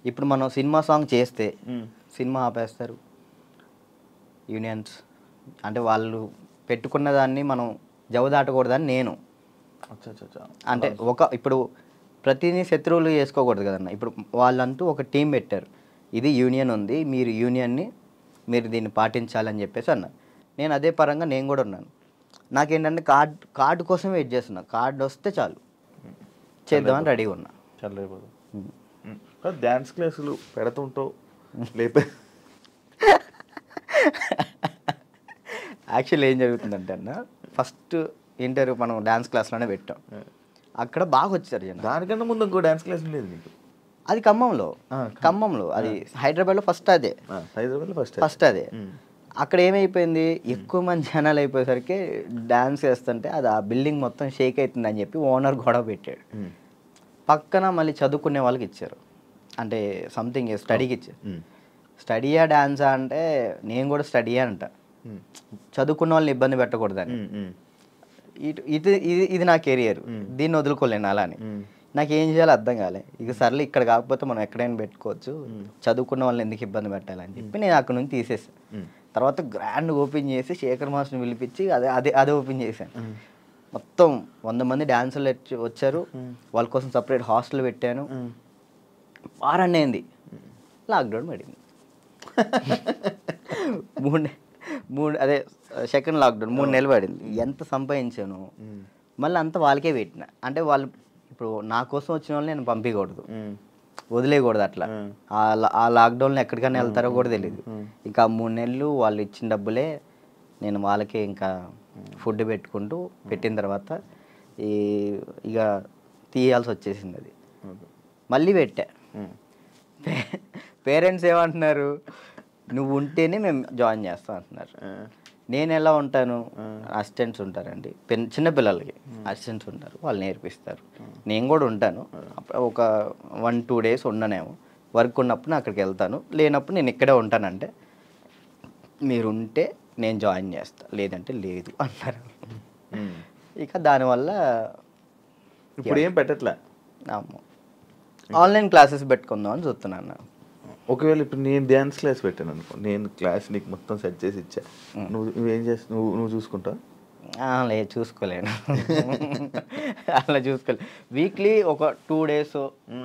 ఇప్పుడు మనం cinema song చేస్తే సినిమా ఆపేస్తారు యూనియన్స్. అంటే వాళ్ళు పెట్టుకున్న దాన్ని మనం జవదాటకూడదని నేను. అంటే ఇప్పుడు ప్రతిదీ శత్రువులు చేసుకోకూడదు కదన్న. ఇప్పుడు వాళ్ళంటూ ఒక టీం పెట్టారు, ఇది యూనియన్ ఉంది, మీరు యూనియన్ని మీరు దీన్ని పాటించాలని చెప్పేసి అన్నారు. నేను అదే పరంగా నేను కూడా ఉన్నాను. నాకేంటంటే కార్డు కోసం వెయిట్ చేస్తున్నా, కార్డు వస్తే చాలు చేద్దామని రెడీగా ఉన్నా. డ్యాన్స్ క్లాసులు పెడుతుంటావు లేపే. యాక్చువల్లీ ఏం జరుగుతుందంటే అన్న, ఫస్ట్ ఇంటర్వ్యూ మనం డ్యాన్స్ క్లాస్లోనే పెట్టాం, అక్కడ బాగా వచ్చారు జనం. దానికన్నా ముందు ఇంకో డ్యాన్స్ క్లాస్ ఉండేది నీకు? అది ఖమ్మంలో అది హైదరాబాద్లో ఫస్ట్ అదే. హైదరాబాద్లో ఫస్ట్ అదే. అక్కడ ఏమైపోయింది, ఎక్కువ మంది జనాలు అయిపోయేసరికి డ్యాన్స్ చేస్తుంటే అది ఆ బిల్డింగ్ మొత్తం షేక్ అవుతుంది అని చెప్పి ఓనర్ గొడవ పెట్టాడు. పక్కన మళ్ళీ చదువుకునే వాళ్ళకి ఇచ్చారు, అంటే సంథింగ్ స్టడీకి ఇచ్చారు. స్టడీయా డ్యాన్సా అంటే నేను కూడా స్టడీయా అంట, చదువుకున్న వాళ్ళని ఇబ్బంది పెట్టకూడదని. ఇది నా కెరియర్, దీన్ని వదులుకోలేను అలా అని. నాకు ఏం చేయాలో అర్థం కాలే. ఇక సర్లే ఇక్కడ కాకపోతే మనం ఎక్కడైనా పెట్టుకోవచ్చు, చదువుకున్న వాళ్ళని ఎందుకు ఇబ్బంది పెట్టాలని చెప్పి నేను అక్కడ నుంచి తీసేసాను. తర్వాత గ్రాండ్ ఓపెన్ చేసి శేఖర్ మాస్టర్ని పిలిపించి అదే ఓపెన్ చేశాను. మొత్తం 100 మంది డాన్సర్లు వచ్చారు, వాళ్ళ కోసం సపరేట్ హాస్టల్ పెట్టాను. వారాన్ని అయింది లాక్డౌన్ పడింది. అదే సెకండ్ లాక్డౌన్ 3 నెలలు పడింది. ఎంత సంపాదించాను మళ్ళీ అంతా వాళ్ళకే పెట్టిన. అంటే వాళ్ళు ఇప్పుడు నా కోసం వచ్చిన వాళ్ళని నేను పంపించకూడదు, వదిలేయకూడదు. అట్లా ఆ లాక్డౌన్లో ఎక్కడికైనా వెళ్తారో కూడా తెలియదు. ఇంకా 3 నెలలు వాళ్ళు ఇచ్చిన డబ్బులే నేను వాళ్ళకే ఇంకా ఫుడ్ పెట్టుకుంటూ పెట్టిన తర్వాత ఇక తీయాల్సి వచ్చేసింది. అది మళ్ళీ పెట్టా. పేరెంట్స్ ఏమంటున్నారు, నువ్వు ఉంటేనే మేము జాయిన్ చేస్తాం అంటున్నారు. నేను ఎలా ఉంటాను, అసిస్టెంట్స్ ఉంటారండి, చిన్నపిల్లలకి అసిస్టెంట్స్ ఉంటారు, వాళ్ళు నేర్పిస్తారు. నేను కూడా ఉంటాను, ఒక 1-2 డేస్ ఉండనేమో. వర్క్ ఉన్నప్పుడు నేను అక్కడికి వెళ్తాను, లేనప్పుడు నేను ఇక్కడే ఉంటానంటే మీరు ఉంటే నేను జాయిన్ చేస్తా, లేదంటే లేదు అన్నారు. ఇక దానివల్ల ఇప్పుడు ఏం పెట్టట్లే, ఆన్లైన్ క్లాసెస్ పెట్టుకుందాం అని చూస్తున్నాను. ఒకవేళ ఇప్పుడు నేను డ్యాన్స్ క్లాస్ పెట్టాను అనుకో, నేను క్లాస్ నీకు మొత్తం సెట్ చేసి ఇచ్చా, నువ్వేం చేస్తావు? నువ్వు చూసుకుంటావు? లేదు, చూసుకోలేను. అలా చూసుకోలేదు. వీక్లీ ఒక 2 days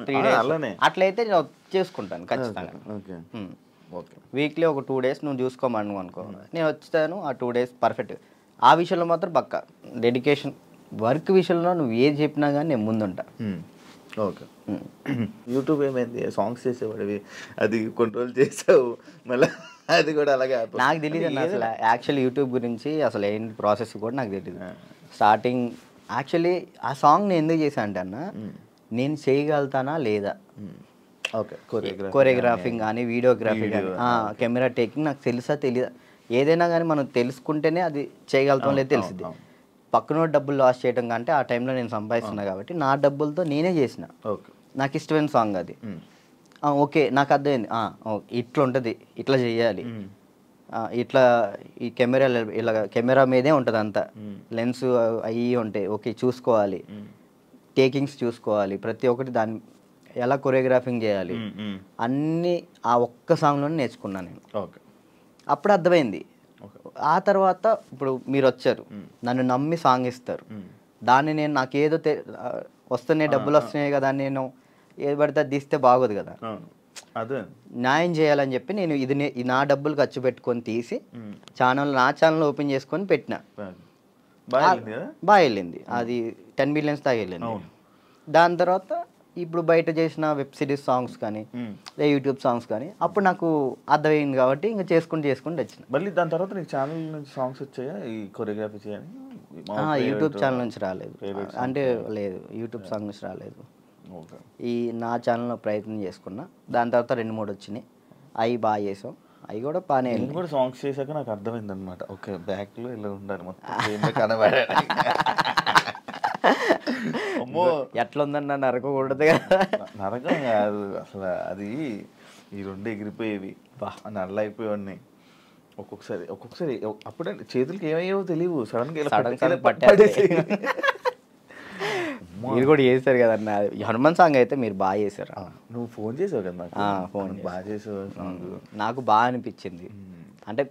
3 days అలానే అట్లయితే నేను చేసుకుంటాను ఖచ్చితంగా. వీక్లీ ఒక 2 days నువ్వు చూసుకోమను అనుకో, నేను వచ్చాను ఆ 2 days పర్ఫెక్ట్. ఆ విషయంలో మాత్రం పక్కా డెడికేషన్. వర్క్ విషయంలో నువ్వు ఏది చెప్పినా కానీ నేను ముందుంటా. ఓకే. యూట్యూబ్ ఏమైంది, సాంగ్స్ చేసేవాడివి, అది కంట్రోల్ చేసావు మళ్ళీ అది కూడా అలాగే. నాకు తెలియదు అన్న అసలు యాక్చువల్లీ యూట్యూబ్ గురించి అసలు ఏంటి ప్రాసెస్ కూడా నాకు తెలియదు. స్టార్టింగ్ యాక్చువల్లీ ఆ సాంగ్ నేను ఎందుకు చేశాను అంటే అన్న, నేను చేయగలుగుతానా లేదా, ఓకే, కొరియోగ్రాఫింగ్ కానీ వీడియోగ్రఫీ కానీ కెమెరా టేకింగ్ నాకు తెలుసా తెలియదా, ఏదైనా కానీ మనం తెలుసుకుంటేనే అది చేయగలుగుతాం లేదు తెలిసింది. పక్కన డబ్బులు లాస్ చేయడం కంటే ఆ టైంలో నేను సంపాదిస్తున్నా కాబట్టి నా డబ్బులతో నేనే చేసిన, నాకు ఇష్టమైన సాంగ్ అది. ఓకే, నాకు అర్థమైంది, ఇట్లా ఉంటుంది, ఇట్లా చేయాలి, ఇట్లా ఈ కెమెరా మీదే ఉంటుంది అంతా, లెన్స్ అవి ఉంటాయి, ఓకే చూసుకోవాలి, టేకింగ్స్ చూసుకోవాలి, ప్రతి ఒక్కటి దాన్ని ఎలా కొరియోగ్రాఫింగ్ చేయాలి అన్నీ ఆ ఒక్క సాంగ్లోనే నేర్చుకున్నాను నేను. అప్పుడు అర్థమైంది. ఆ తర్వాత ఇప్పుడు మీరు వచ్చారు, నన్ను నమ్మి సాంగ్ ఇస్తారు, దాన్ని నేను నాకేదో వస్తున్నాయి డబ్బులు వస్తున్నాయి కదా, నేను ఏది పడితే అది తీస్తే బాగోదు కదా, న్యాయం చేయాలని చెప్పి నేను ఇది నా డబ్బులు ఖర్చు పెట్టుకొని తీసి నా ఛానల్ ఓపెన్ చేసుకొని పెట్టిన. బాగా వెళ్ళింది, అది 10 million దాకా వెళ్ళింది. దాని తర్వాత ఇప్పుడు బయట చేసిన వెబ్ సిరీస్ సాంగ్స్ కానీ యూట్యూబ్ సాంగ్స్ కానీ అప్పుడు నాకు అర్థమైంది కాబట్టి ఇంకా చేసుకుంటూ వచ్చిన. మళ్ళీ దాని తర్వాత నీకు ఛానల్ నుంచి సాంగ్స్ వచ్చాయా ఈ కొరియోగ్రఫీ చేయని? యూట్యూబ్ ఛానల్ నుంచి రాలేదు, అంటే లేదు, యూట్యూబ్ సాంగ్ నుంచి రాలేదు. ఈ నా ఛానల్లో ప్రయత్నం చేసుకున్నా, దాని తర్వాత 2-3 వచ్చినాయి, అవి బాగా చేసాం, అవి కూడా బాగానే వెళ్ళి కూడా సాంగ్స్ చేశాక నాకు అర్థమైంది అనమాట, ఓకే బ్యాక్లో ఇలా ఉండాలి మొత్తం కనబడాలి. అమ్మో ఎట్లా ఉందన్న నరకకూడదు కదా. నరకం కాదు అసలు, అది ఈ 2 ఎగిరిపోయేవి, నల్ల అయిపోయేవాడిని. ఒక్కొక్కసారి అప్పుడే చేతులకి ఏమయ్యేవో తెలియవు, సడన్గా పట్టేసి మీరు కూడా చేశారు కదన్న హనుమాన్ సాంగ్ అయితే మీరు బాగా చేశారు. నువ్వు ఫోన్ చేసావు కదా నాకు. ఫోన్ బాగా చేసావు సాంగ్. నాకు బాగా అనిపించింది. అంటే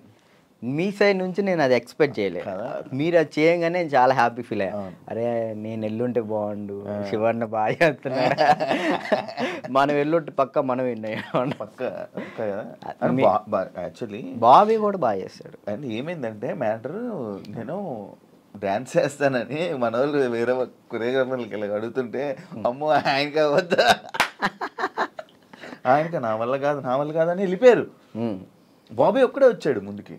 మీ సైడ్ నుంచి నేను అది ఎక్స్పెక్ట్ చేయలేదు. మీరు అది చేయగానే నేను చాలా హ్యాపీ ఫీల్ అయ్యా. అరే నేను ఎల్లుంటే బాగుండు, శివన్న బాగా చేస్తున్నాడు, మనం ఎల్లుంటే పక్క మనం విన్నాం పక్క. యాక్చువల్లీ బాబీ కూడా బాగా చేస్తాడు. అండ్ ఏమైందంటే మ్యాటర్, నేను డాన్స్ చేస్తానని మన వాళ్ళు వేరే కొరియోగ్రాఫర్లకి ఇలా అడుగుతుంటే అమ్మో ఆయనకి అవద్దా, ఆయనకి నా వల్ల కాదు అని వెళ్ళిపోయారు. బాబీ ఒక్కడే వచ్చాడు ముందుకి.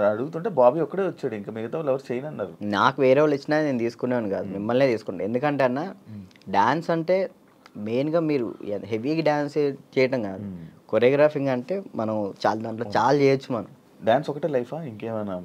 అడుగుతుంటే బాబీ ఒక్కడే వచ్చాడు, ఇంకా మిగతా వాళ్ళు ఎవరు చేయను అన్నారు. నాకు వేరే వాళ్ళు ఇచ్చినా నేను తీసుకునేవాను కాదు, మిమ్మల్నే తీసుకుంటాను. ఎందుకంటే అన్న డాన్స్ అంటే మెయిన్గా మీరు హెవీగా డాన్స్ చేయటం కాదు, కొరియోగ్రాఫింగ్ అంటే మనం చాలా దాంట్లో చాలా చేయొచ్చు. మనం డాన్స్ ఒకటే లైఫా ఇంకేమైనా